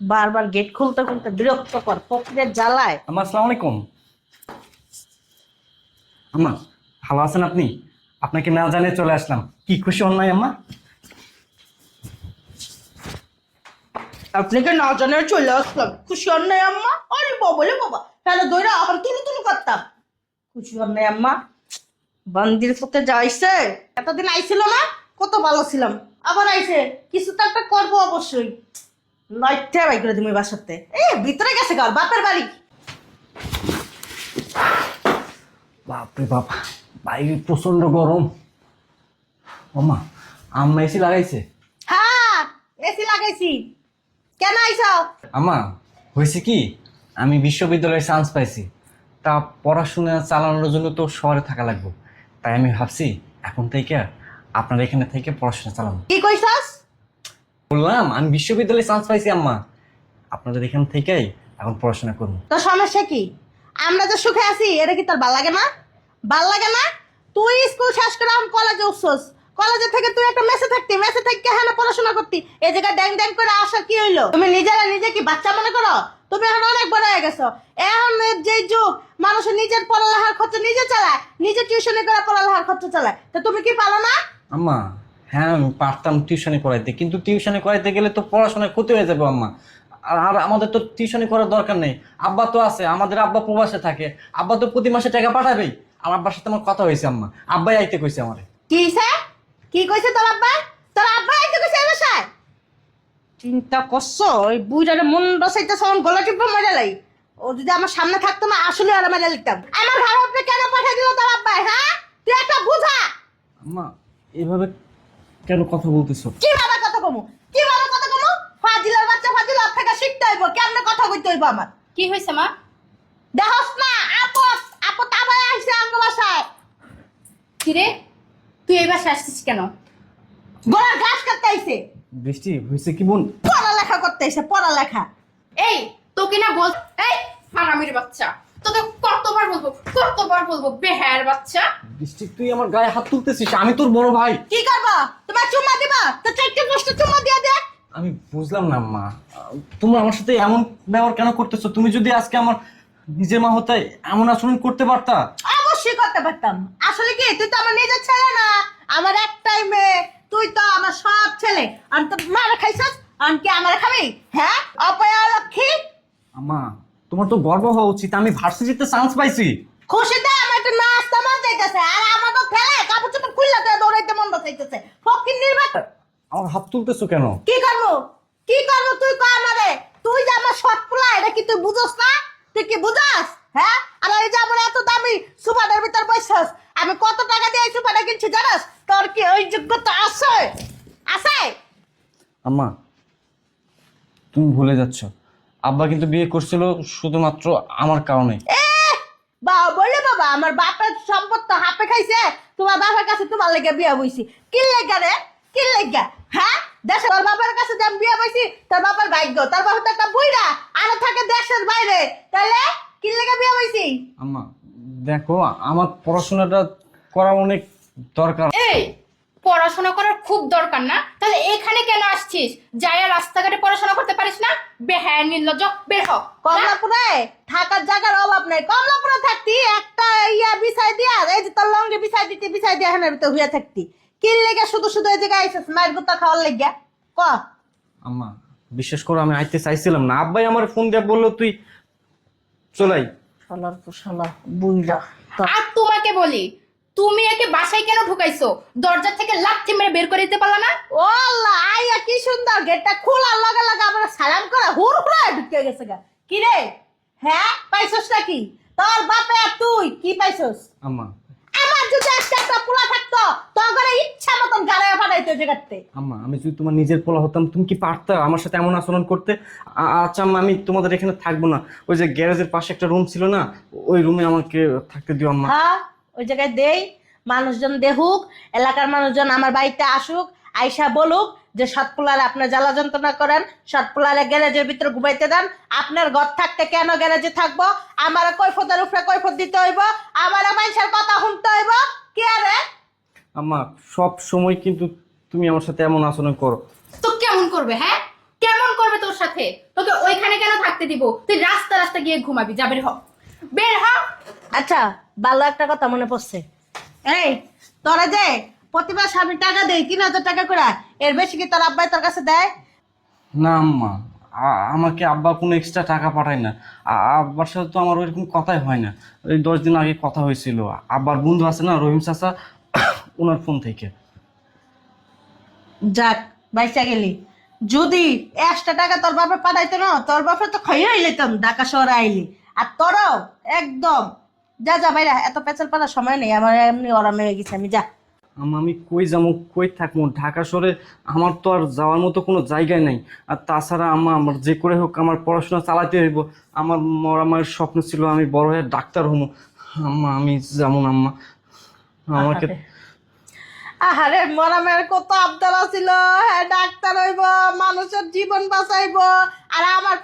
বারবার গেট খুলতে খুলতে বিরক্তকর ফকিরের জ্বালায়। আম্মা আসসালামু আলাইকুম। আম্মা ভালো আছেন আপনি? আপনাকে না জানিয়ে চলে আসলাম, কি খুশি হন নাই আম্মা? আপনাকে না জানে চলে আসলাম, খুশি হন নাই আম্মা? আরে বাবা রে বাবা, তাহলে দইরা আবার তুলু তুলু করতাম। খুশি হন নাই আম্মা? বান্দির পথে যাইছে, এতদিন আইছিল না, কত ভালো ছিলাম, আবার আইছে, কিছু তো একটা করবো অবশ্যই। লাইটটা বাই করে তুমি বাসাতে ভিতরে গেছে কার বাপের বাড়ি। বাপরে বাপ, বাইরে প্রচন্ড গরম। আম্মা আম্মা এসি লাগাইছে? হ্যাঁ, এসি লাগাইছি। কেন আইছো? আম্মা হয়েছে কি, আমি বিশ্ববিদ্যালয়ে চান্স পাইছি, তা পড়াশোনা চালানোর জন্য তো শহরে থাকা লাগবে। তাই আমি ভাবছি এখন থেকে আপনার এখানে থেকে পড়াশোনা চালাবো। কি কইছাস? বললাম আমি বিশ্ববিদ্যালয়ে চান্স পাইছি আম্মা, আপনাদের এখান থেকেই এখন পড়াশোনা করবো। তোর সমস্যা কি? আমরা যে সুখে আছি এটা কি তোর ভাল লাগে না? ভাল লাগে না? তুই স্কুল শেষ করে আমি কলেজে উঠছস, কলেজে থেকে তুই একটা মেসে থাকতি, মেসে থেকে হ্যাঁ পড়াশোনা করতি, এই জায়গায় ড্যাং ড্যাং করে আসার কি হইলো? তুমি নিজেরা নিজে কি বাচ্চা মনে করো? তুমি এখন অনেক বড় হয়ে গেছো। এখন যে যুগ, মানুষের নিজের পড়ালেখার খরচ নিজে চালায়, নিজে টিউশনি করে পড়ালেখার খরচ চালায়, তো তুমি কি পারো না? আম্মা হ্যাঁ আমি পারতাম টিউশনি করাইতে, কিন্তু টিউশনি করাইতে গেলে তো পড়াশোনায় ক্ষতি হয়ে যাবে আম্মা। আর আর আমাদের তো টিউশনি করার দরকার নেই, আব্বা তো আছে, আমাদের আব্বা প্রবাসে থাকে, আব্বা তো প্রতি মাসে টাকা পাঠাবেই। আর আব্বার সাথে আমার কথা হয়েছে আম্মা, আব্বাই আইতে কইছে আমারে। কি হইছে? কি কইছে তোর আব্বা? তোর আব্বা আইতে কইছে এই বাসায়? চিন্তা করছো ওই বুইটারে মন বসাইতে সন গলা টিপে মেরে লাই। ও যদি আমার সামনে থাকতো না আসলে আর মেরে লিখতাম। আমার ঘর আপনি কেন পাঠিয়ে দিল তোর আব্বা? হ্যাঁ, তুই একটা বুঝা। আম্মা এভাবে কেন কথা বলতেছো? কিভাবে কথা কমু? কিভাবে কথা কমু? ফাজিলের বাচ্চা ফাজিল আপ থেকে শিখতে হইব, কেমনে কথা কইতে হইব আমার। কি হয়েছে মা? দেখোস না আপস আপু তাবাই আইছে আঙ্গ বাসায়। কিরে, তুই এই বাসায় আসছিস কেন? গোড়ার ঘাস কাটতে আইছে, বৃষ্টি হয়েছে কি বোন? পড়ালেখা করতে আইছে, পড়ালেখা। এই তোকে না বল, এই হারামির বাচ্চা, তোকে কতবার বলবো বেহায়ার বাচ্চা। বৃষ্টি তুই আমার গায়ে হাত তুলতেছিস, আমি তোর বড় ভাই। কি করবা? তোমার চুম্মা দিবা তো চারটে পাঁচটা চুম্মা দিয়া দে। আমি বুঝলাম না আম্মা, তোমরা আমার সাথে এমন ব্যবহার কেন করতেছো? তুমি যদি আজকে আমার নিজের মা হতে এমন আচরণ করতে পারতা। অবশ্যই করতে পারতাম। আসলে কি তুই তো আমার নিজের ছেলে না, আমার একটাই মেয়ে, তুই তো আমার সব ছেলে। আর তো মারা খাইছস, আর কি আমার খাবি? হ্যাঁ, অপয়া লক্ষ্মী। আম্মা তোমার তো গর্ব হওয়া উচিত, আমি ভার্সিটিতে চান্স পাইছি। খুশিতে আমার একটা নাস্তা মন চাইতেছে, আর আমার তো ফেলে কাপড় চোপড় খুললা দিয়ে দৌড়াইতে মন চাইতেছে। ফকির নির্বাক। আমার হাত তুলতেছো কেন? কি করবো? কি করবো তুই কর আমারে? তুই যে আমার শর্ট পোলা, এটা কি তুই বুঝোস না? তুই কি বুঝাস? হ্যাঁ, আর এই যে আমার এত দামি সুপারের ভিতর বসছস, আমি কত টাকা দিয়ে এই সুপারটা কিনছি জানাস? তোর কি ওই যোগ্যতা আছে? আছে? আম্মা তুমি ভুলে যাচ্ছ, আব্বা কিন্তু বিয়ে করছিল শুধুমাত্র আমার কারণে। এ বাবা বলে বাবা, আমার বাপের সম্পদ তো হাপে খাইছে, তোমার বাবার কাছে তোমার লেগে বিয়া বইছি। কি লেগা রে? কি লেগা? হ্যাঁ, দেশে তোর বাবার কাছে যে আমি বিয়া বইছি, তোর বাবার ভাগ্য, তোর বাবা তো একটা বুইড়া আর থাকে দেশের বাইরে, তাহলে কি লেগা বিয়া বইছি? আম্মা দেখো, আমার পড়াশোনাটা করা অনেক দরকার। এই পড়াশোনা করার খুব দরকার না, তাহলে এখানে কেন আসছিস? যাই আর রাস্তাঘাটে পড়াশোনা করতে পারিস না? বেহায়ার নির্লজ্জ, বের হ। কমলাপুরে থাকার জায়গার অভাব নাই, কমলাপুরে থাকতি একটা ইয়া বিছাই দিয়া, এই যে তোর লঙ্গে বিছাই দিয়া হেনের ভিতর হইয়া থাকতি। কি লেগা শুধু শুধু এই জায়গায় আইসিস মায়ের গুতা খাওয়ার লেগা? ক আম্মা বিশ্বাস করো আমি আইতে চাইছিলাম না, আব্বাই আমার ফোন দিয়ে বললো তুই চলাই। শালার তো শালা বুইড়া। আর তোমাকে বলি, তুমি একে বাসায় কেন ঢুকাইছো? দরজা থেকে লাথি মেরে বের করে দিতে পারলা না? ও আল্লাহ, আইয়া কি সুন্দর গেটটা খোলার লগে লগে আমরা সালাম করে হুর হুড়া ঢুকে গেছে গা। কি রে? হ্যাঁ, পাইছস নাকি? তোর বাপে আর তুই কি পাইছস? আম্মা আমার যদি একটা পোলা থাকতো, তোর ঘরে ইচ্ছা মতন গাড়ি পাঠাইতো জায়গাতে। আম্মা আমি যদি তোমার নিজের পোলা হতাম তুমি কি পারতা আমার সাথে এমন আচরণ করতে? আচ্ছা আম্মা আমি তোমাদের এখানে থাকবো না, ওই যে গ্যারেজের পাশে একটা রুম ছিল না, ওই রুমে আমাকে থাকতে দিও আম্মা। হ্যাঁ, ওই জায়গায় দেই, মানুষজন দেখুক, এলাকার মানুষজন আমার বাড়িতে আসুক, আইসা বলুক যে সৎপুলার আপনার জ্বালা যন্ত্রণা করেন, সৎপুলারে গ্যারেজের ভিতরে ঘুমাইতে দেন। আপনার ঘর থাকতে কেন গ্যারেজে থাকবো? আমার কৈফতের উপরে কৈফত দিতে হইব, আমার মানুষের কথা শুনতে হইব। কি আরে? আম্মা সব সময় কিন্তু তুমি আমার সাথে এমন আচরণ করো। তো কেমন করবে? হ্যাঁ, কেমন করবে তোর সাথে? তোকে ওইখানে কেন থাকতে দিব? তুই রাস্তা রাস্তা গিয়ে ঘুমাবি। যা বের হ, বের হ। আচ্ছা, ভালো একটা কথা মনে পড়ছে। এই, তোরা যে প্রতি মাসে আমি টাকা দেই 3,000 টাকা করে, এর বেশি কি তোর আব্বাই তোর কাছে দেয়? না আম্মা, আমাকে আব্বা কোনো এক্সট্রা টাকা পাঠায় না। আব্বার সাথে তো আমার ওইরকম কথাই হয় না। এই 10 দিন আগে কথা হয়েছিল আব্বার বন্ধু আছে না রহিম চাচা, ওনার ফোন থেকে। যাক, বাইচা গেলি। যদি 100 টাকা তোর বাপে পাঠাইতো না, তোর বাপে তো খাইয়ে আইলিতাম ঢাকা শহরে আইলি। আর তোরও একদম যা যা বাইরা, এত পেঁচাল পাড়ার সময় নেই আমার, এমনি ওরা হয়ে গেছে, আমি যা। আম্মা আমি কই যাবো, কই থাকবো? ঢাকা শহরে আমার তো আর যাওয়ার মতো কোনো জায়গায় নাই। আর তাছাড়া আম্মা, আমার যে করে হোক আমার পড়াশোনা চালাতে হইব। আমার মরা মায়ের স্বপ্ন ছিল আমি বড় হয়ে ডাক্তার হবো। আম্মা আমি যেমন আম্মা আমাকে আহারে, মরা মেয়ের কত আবদার ছিল, হ্যাঁ ডাক্তার হইব, মানুষের জীবন বাঁচাইব, আর আমার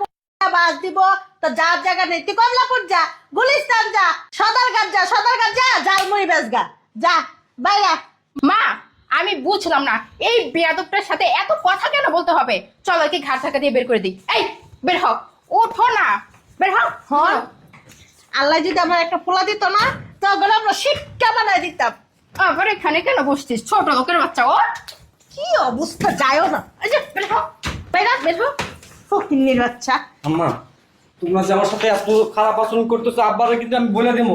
বাস দিব। তো যার জায়গা নেই, তুই কমলাপুর যা, গুলিস্তান যা, সদরঘাট যা, সদরঘাট যা, ঝালমুড়ি বেচগা, যা বাইরা। মা, আমি বুঝলাম না এই বেয়াদবটার সাথে এত কথা কেন বলতে হবে। চলো কি ঘাট ধাক্কা দিয়ে বের করে দিই। এই বের হ, ওঠো না, বের হ। হন, আল্লাহ যদি আমার একটা পোলা দিত না, তখন আমরা শিক্ষা বানাই দিতাম। আবার এখানে কেন বসছিস? ছোট লোকের বাচ্চা ও। কি অবস্থা, যায়ও না। এই যে বের হ, বাইরা বের হ। ফকিন্নির বাচ্চা। আম্মা, তোমরা যে আমার সাথে এত খারাপ আচরণ করতেছো আব্বারে কিন্তু আমি বলে দেবো।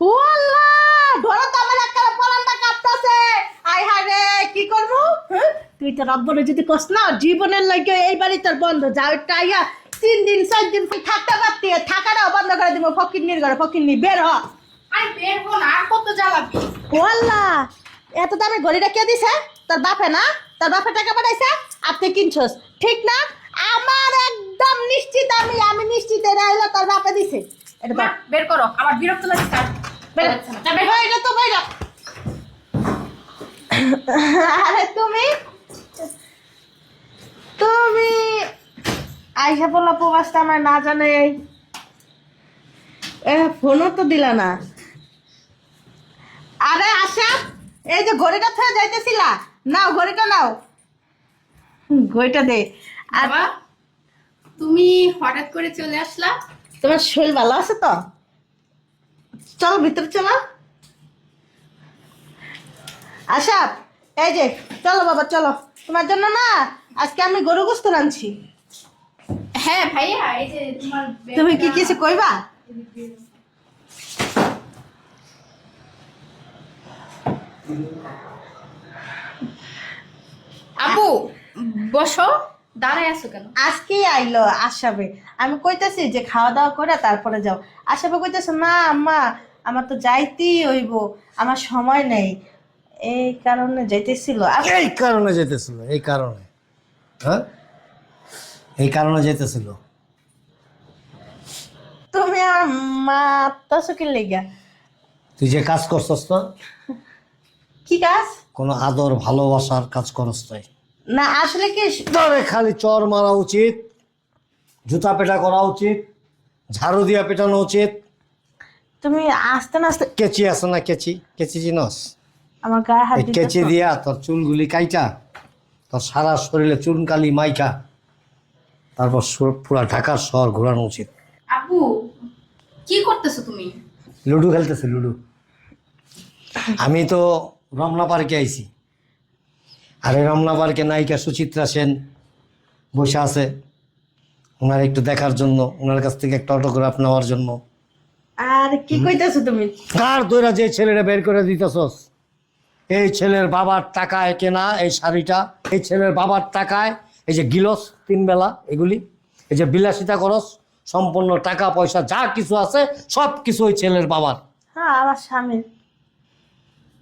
ও আল্লাহ, ধরো তো আমার একটা পরানটা কাঁপতাছে। আয় হায় রে, কি করবো? হ্যাঁ? তুই তো রব্বরে যদি কস না, জীবনের লাগে এই বাড়ি তোর বন্ধ। যাও একটা আইয়া 3 দিন 4 দিন থাকতে পারতি, থাকাটাও বন্ধ করে দিব। ফকিন্নির ঘরে ফকিন্নি, বের হ। আরে বের হ না, আর কত জ্বালাবি? ও আল্লাহ, এত দামে ঘড়িটা কে দিছে? তোর বাপে না? তোর বাপে টাকা পাঠাইছে, আর তুই কিনছস, ঠিক না? আমার একদম নিশ্চিত, আমি নিশ্চিত এটা হলো তোর বাপে দিছে। এটা মা, তো বের করো, আমার বিরক্ত লাগছে। বের হয়, এটা তো বাইরা। আরে তুমি তুমি আইসা বললা প্রবাসটা আমার না জানে, ফোনও তো দিলা না। আরে আশা, এই যে ঘড়িটা থেকে যাইতেছিলা, নাও ঘড়িটা নাও, ঘড়িটা দে। আর বাবা, তুমি হঠাৎ করে চলে আসলা? তোমার শরীর ভালো আছে তো? চলো ভিতরে চলো। আশা, এই যে চলো বাবা চলো, তোমার জন্য না আজকে আমি গরু গোস্ত রাঁধছি। হ্যাঁ ভাইয়া, এই যে তোমার তুমি কি কিছু কইবা? আপু বসো, দাঁড়ায় আছো কেন? আজকেই আইলো আশাবে, আমি কইতাছি যে খাওয়া দাওয়া করে তারপরে যাও। আশাবে কইতাছে না আম্মা, আমার তো যাইতেই হইব, আমার সময় নেই, এই কারণে যাইতেছিল। এই কারণে যেতেছিল, এই কারণে, হ্যাঁ এই কারণে যেতেছিল। তুমি আমার মাথা চুকির লেগা তুই যে কাজ করছস না, কি কাজ? কোনো আদর ভালোবাসার কাজ করস তাই না আসলে কি, তবে খালি চর মারা উচিত, জুতা পেটা করা উচিত, ঝাড়ু দিয়া পেটানো উচিত। তুমি আস্তে না আস্তে কেচি আছে না, কেচি, কেচি চিনস? আমার গায়ে হাত এই কেচি দিতেছো। দিয়া তোর চুলগুলি কাইটা, তোর সারা শরীরে চুনকালি মাইকা, তারপর পুরা ঢাকার শহর ঘোরানো উচিত। আপু কি করতেছো তুমি? লুডো খেলতেছে, লুডো। আমি তো রমনা পার্কে আইছি, আর এই রমনা পার্কে নায়িকা সুচিত্রা সেন বসে আছে, ওনার একটু দেখার জন্য, ওনার কাছ থেকে একটা অটোগ্রাফ নেওয়ার জন্য। আর কি কইতাছো তুমি? কার দইরা যে ছেলেটা বের করে দিতেছস, এই ছেলের বাবার টাকায় কেনা এই শাড়িটা, এই ছেলের বাবার টাকায় এই যে গিলস 3 বেলা, এগুলি এই যে বিলাসিতা করস, সম্পূর্ণ টাকা পয়সা যা কিছু আছে সব কিছু ওই ছেলের বাবার। হ্যাঁ আমার স্বামী,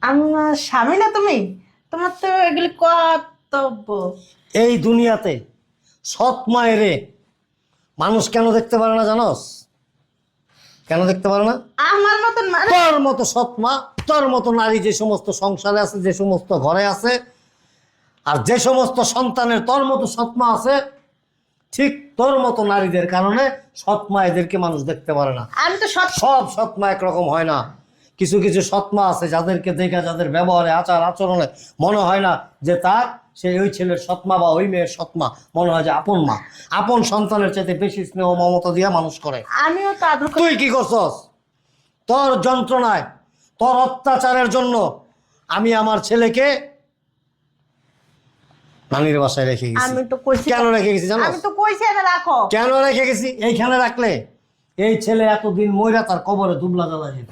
আমার স্বামী না তুমি? তোমার তো এগুলি কর্তব্য। এই দুনিয়াতে সৎ মায়েরে মানুষ কেন দেখতে পারে না জানোস? কেন দেখতে পারে না? আমার মতন মানে তোর মতো সৎ মা, তোর মতো নারী যে সমস্ত সংসারে আছে, যে সমস্ত ঘরে আছে, আর যে সমস্ত সন্তানের তোর মতো সৎ মা আছে, ঠিক তোর মতো নারীদের কারণে সৎ মা এদেরকে মানুষ দেখতে পারে না। আমি তো সব সব সৎ মা একরকম হয় না। কিছু কিছু সৎ মা আছে যাদেরকে দেখা, যাদের ব্যবহারে আচার আচরণে মনে হয় না যে তার সে ওই ছেলের সৎমা বা ওই মেয়ের সৎমা মনে হয় যে আপন মা, আপন সন্তানের চাইতে বেশি স্নেহ মমতা দিয়া মানুষ করে। আমিও তো আদর করি। তুই কি করছস? তোর যন্ত্রণায়, তোর অত্যাচারের জন্য আমি আমার ছেলেকে নানির বাসায় রেখে গেছি। আমি তো কইছি। কেন রেখে গেছি জানো? আমি তো কইছি এটা রাখো। কেন রেখে গেছি? এইখানে রাখলে এই ছেলে এতদিন মইরা তার কবরে দুবলা জ্বালা যেত।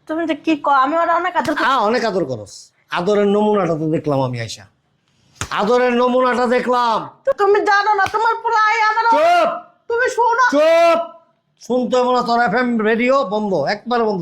তুমি যে কি কও, আমি ওরা অনেক আদর করি। অনেক আদর করস। আদরের নমুনাটা তো দেখলাম আমি আইসা, আদরের নমুনাটা দেখলাম। তুমি জানো না তোমার প্রায় আমার। চুপ তুমি শোনো। চুপ, শুনতে মনে তোর FM রেডিও বন্ধ, একবার বন্ধ।